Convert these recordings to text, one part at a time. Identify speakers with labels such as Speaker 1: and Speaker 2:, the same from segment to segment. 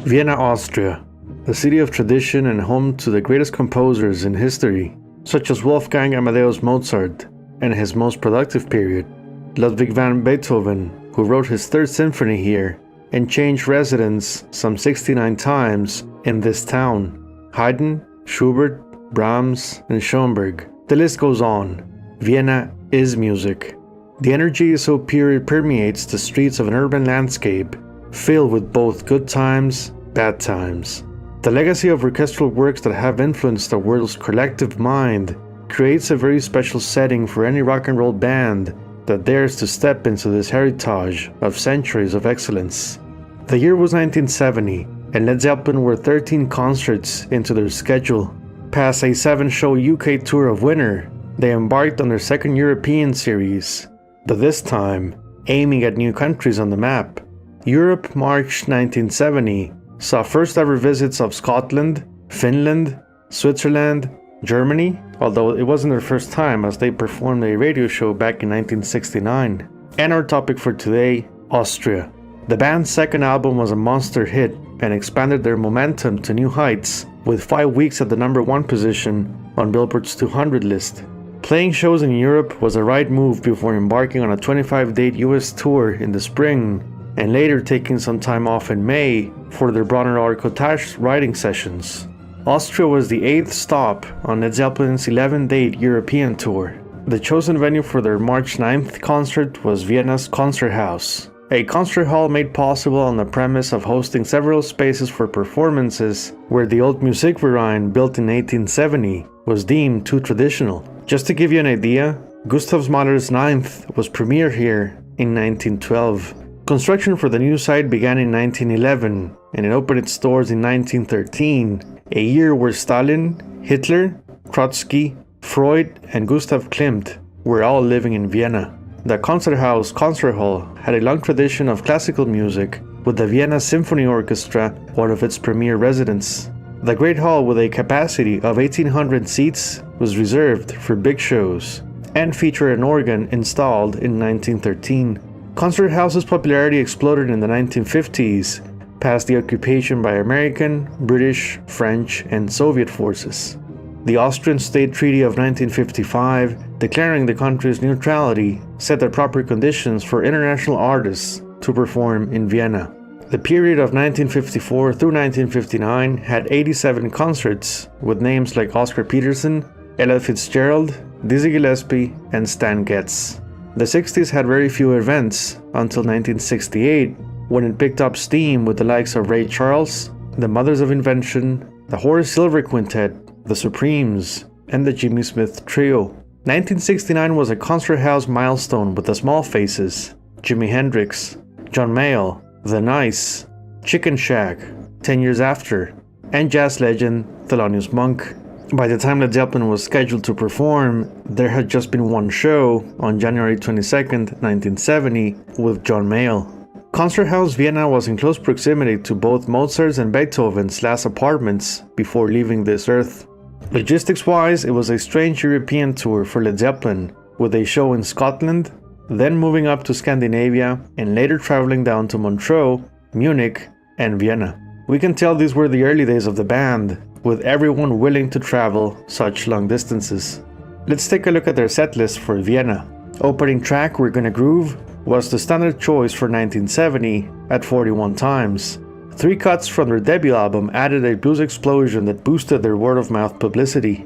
Speaker 1: Vienna, Austria, the city of tradition and home to the greatest composers in history, such as Wolfgang Amadeus Mozart and his most productive period, Ludwig van Beethoven, who wrote his Third Symphony here and changed residence some 69 times in this town, Haydn, Schubert, Brahms, and Schoenberg. The list goes on. Vienna is music. The energy is so pure it permeates the streets of an urban landscape filled with both good times, bad times. The legacy of orchestral works that have influenced the world's collective mind creates a very special setting for any rock and roll band that dares to step into this heritage of centuries of excellence. The year was 1970, and Led Zeppelin were 13 concerts into their schedule. Past a 7-show UK tour of Winter, they embarked on their second European series, but this time aiming at new countries on the map. Europe, March 1970, saw first ever visits of Scotland, Finland, Switzerland, Germany, although it wasn't their first time as they performed a radio show back in 1969. And our topic for today, Austria. The band's second album was a monster hit and expanded their momentum to new heights with 5 weeks at the #1 position on Billboard's 200 list. Playing shows in Europe was a right move before embarking on a 25-date US tour in the spring and later taking some time off in May for their Bronner Cottage writing sessions. Austria was the 8th stop on Led Zeppelin's 11-date European tour. The chosen venue for their March 9th concert was Vienna's Konzerthaus, a concert hall made possible on the premise of hosting several spaces for performances where the old Musikverein, built in 1870, was deemed too traditional. Just to give you an idea, Gustav Mahler's 9th was premiered here in 1912. Construction for the new site began in 1911, and it opened its doors in 1913, a year where Stalin, Hitler, Trotsky, Freud, and Gustav Klimt were all living in Vienna. The Konzerthaus concert hall had a long tradition of classical music, with the Vienna Symphony Orchestra one of its premier residents. The Great Hall, with a capacity of 1,800 seats, was reserved for big shows, and featured an organ installed in 1913. Konzerthau's popularity exploded in the 1950s, past the occupation by American, British, French, and Soviet forces. The Austrian State Treaty of 1955, declaring the country's neutrality, set the proper conditions for international artists to perform in Vienna. The period of 1954 through 1959 had 87 concerts with names like Oscar Peterson, Ella Fitzgerald, Dizzy Gillespie, and Stan Getz. The 60s had very few events until 1968, when it picked up steam with the likes of Ray Charles, the Mothers of Invention, the Horace Silver Quintet, the Supremes, and the Jimmy Smith Trio. 1969 was a Konzerthaus milestone with the Small Faces, Jimi Hendrix, John Mayall, The Nice, Chicken Shack, 10 years after, and jazz legend Thelonious Monk. By the time Led Zeppelin was scheduled to perform, there had just been one show on January 22, 1970, with John Mayall. Konzerthaus Vienna was in close proximity to both Mozart's and Beethoven's last apartments before leaving this earth. Logistics-wise, it was a strange European tour for Led Zeppelin, with a show in Scotland, then moving up to Scandinavia, and later traveling down to Montreux, Munich, and Vienna. We can tell these were the early days of the band, with everyone willing to travel such long distances. Let's take a look at their setlist for Vienna. Opening track We're Gonna Groove was the standard choice for 1970 at 41 times. 3 cuts from their debut album added a blues explosion that boosted their word-of-mouth publicity.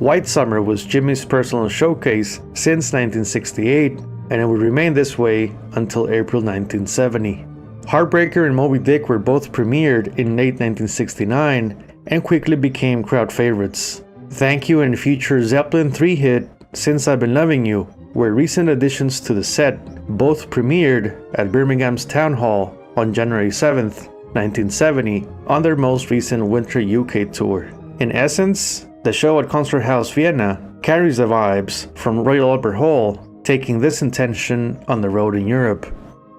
Speaker 1: White Summer was Jimmy's personal showcase since 1968, and it would remain this way until April 1970. Heartbreaker and Moby Dick were both premiered in late 1969 and quickly became crowd favorites. Thank You and future Zeppelin III hit Since I've Been Loving You were recent additions to the set, both premiered at Birmingham's Town Hall on January 7th, 1970, on their most recent winter UK tour. In essence, the show at Konzerthaus Vienna carries the vibes from Royal Albert Hall, taking this intention on the road in Europe.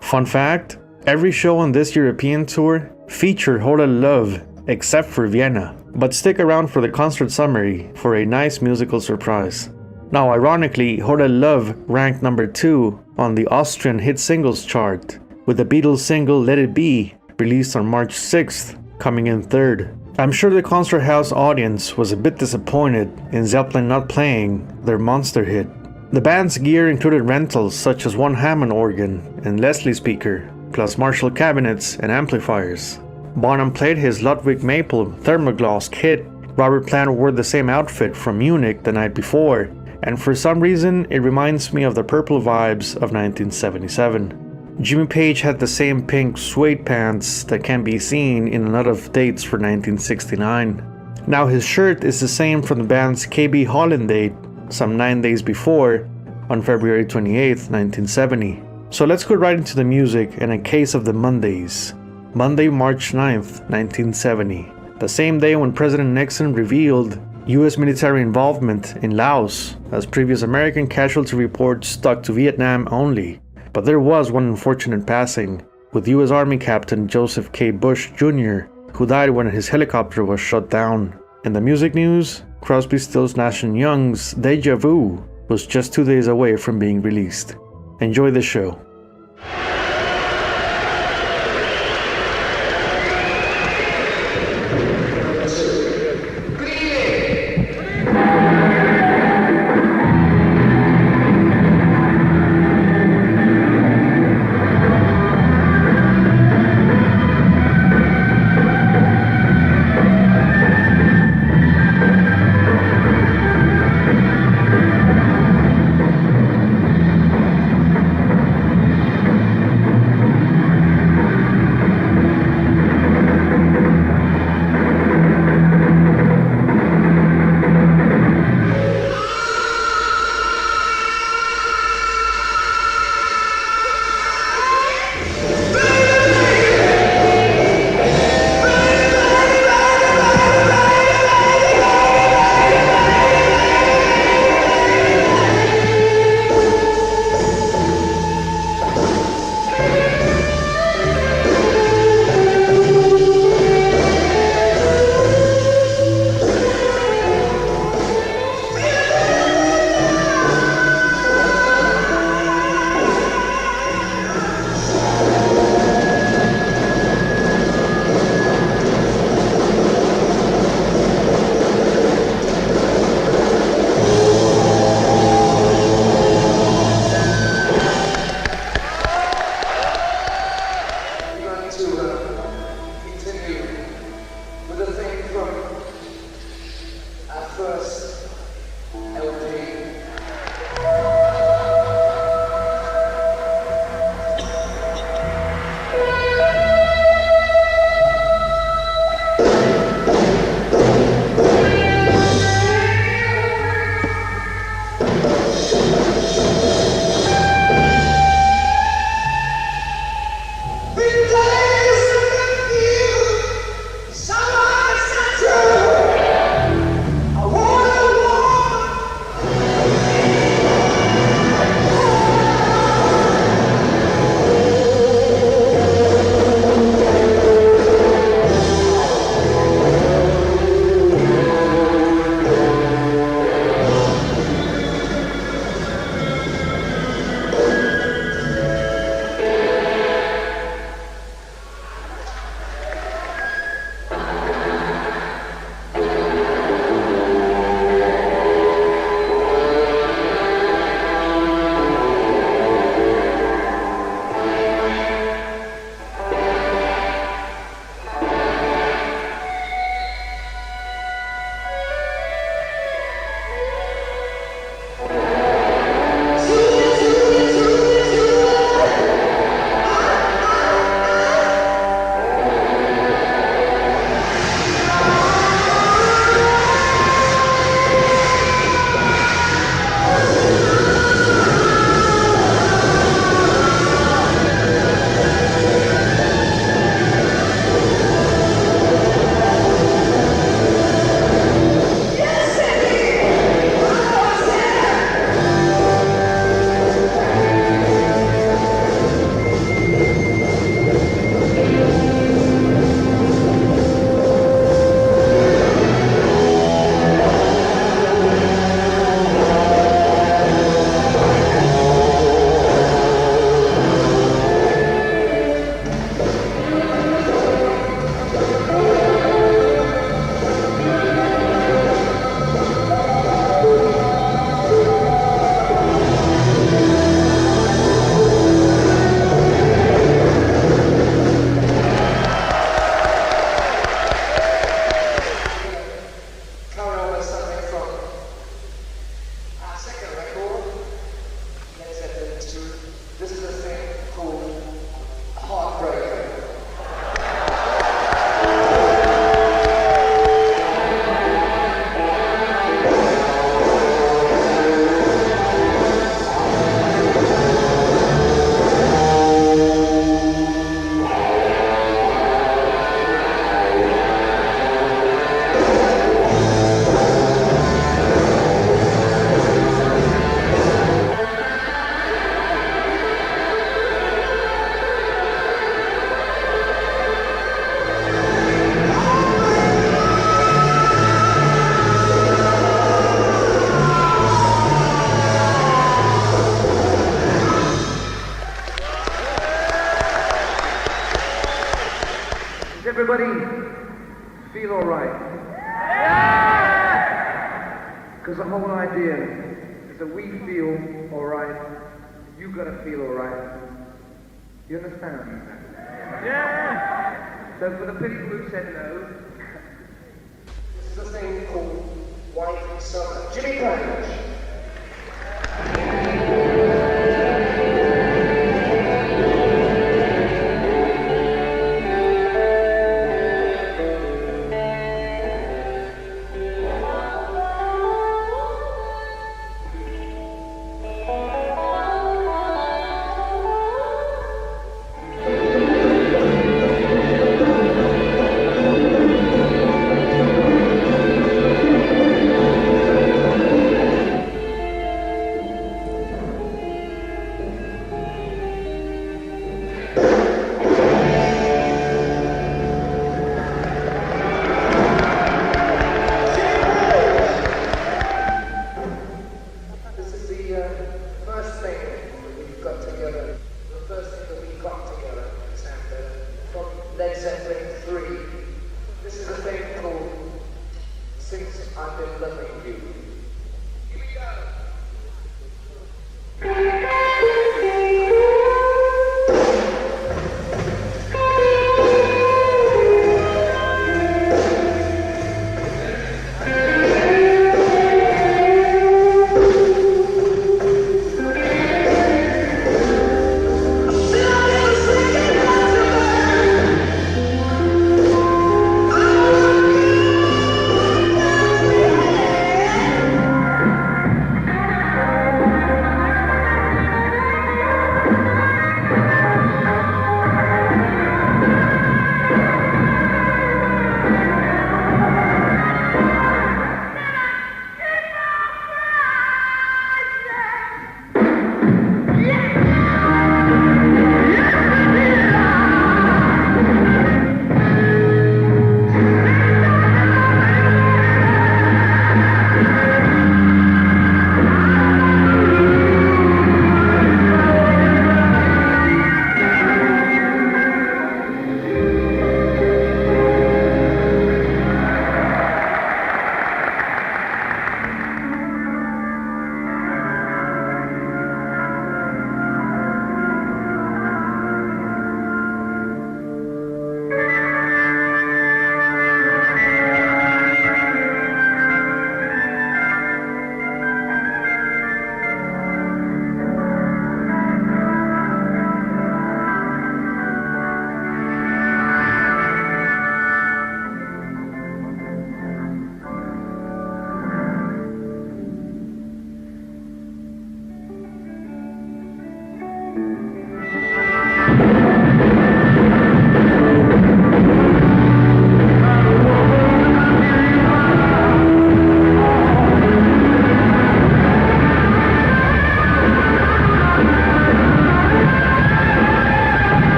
Speaker 1: Fun fact, every show on this European tour featured Whole Lotta Love except for Vienna, but stick around for the concert summary for a nice musical surprise. Now ironically, Whole Lotta Love ranked number 2 on the Austrian hit singles chart, with the Beatles single Let It Be released on March 6th, coming in third. I'm sure the Konzerthaus audience was a bit disappointed in Zeppelin not playing their monster hit. The band's gear included rentals such as one Hammond organ and Leslie speaker, plus Marshall cabinets and amplifiers. Bonham played his Ludwig Maple thermoglass kit. Robert Plant wore the same outfit from Munich the night before, and for some reason it reminds me of the purple vibes of 1977. Jimmy Page had the same pink suede pants that can be seen in a lot of dates for 1969. Now his shirt is the same from the band's KB Holland date some 9 days before, on February 28, 1970. So let's go right into the music and a case of the Mondays. Monday, March 9th, 1970. The same day when President Nixon revealed US military involvement in Laos, as previous American casualty reports stuck to Vietnam only. But there was one unfortunate passing, with US Army Captain Joseph K. Bush Jr., who died when his helicopter was shot down. In the music news, Crosby, Stills, Nash & Young's Deja Vu was just 2 days away from being released. Enjoy the show.
Speaker 2: everybody feel all right? Because the whole idea is that we feel all right, you gotta feel all right. You understand? Yeah! So for the people who said no,
Speaker 3: this is a thing called White Summer. Jimmy Page.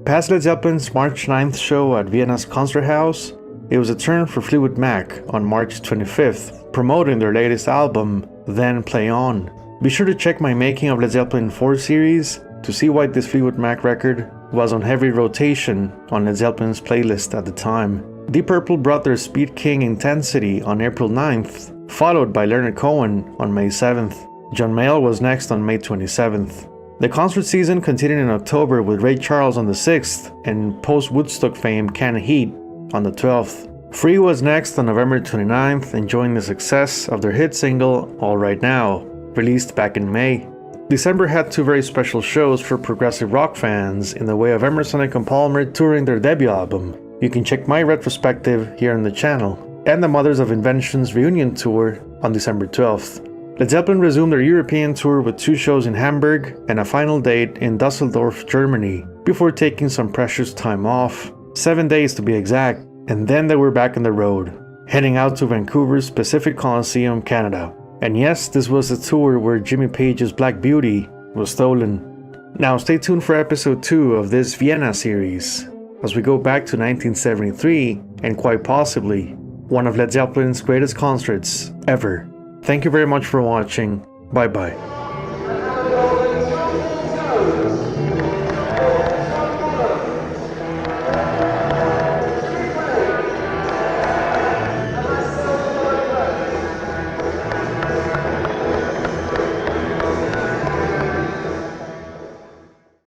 Speaker 1: Past Led Zeppelin's March 9th show at Vienna's Konzerthaus, it was a turn for Fleetwood Mac on March 25th, promoting their latest album, Then Play On. Be sure to check my Making of Led Zeppelin IV series to see why this Fleetwood Mac record was on heavy rotation on Led Zeppelin's playlist at the time. Deep Purple brought their Speed King Intensity on April 9th, followed by Leonard Cohen on May 7th. John Mayall was next on May 27th. The concert season continued in October with Ray Charles on the 6th and post-Woodstock fame Can Heat on the 12th. Free was next on November 29th, enjoying the success of their hit single All Right Now, released back in May. December had two very special shows for progressive rock fans in the way of Emerson and Palmer touring their debut album. You can check my retrospective here on the channel, and the Mothers of Invention's reunion tour on December 12th. Led Zeppelin resumed their European tour with two shows in Hamburg and a final date in Dusseldorf, Germany, before taking some precious time off, 7 days to be exact, and then they were back on the road, heading out to Vancouver's Pacific Coliseum, Canada. And yes, this was the tour where Jimmy Page's Black Beauty was stolen. Now stay tuned for episode 2 of this Vienna series, as we go back to 1973 and quite possibly one of Led Zeppelin's greatest concerts ever. Thank you very much for watching. Bye bye.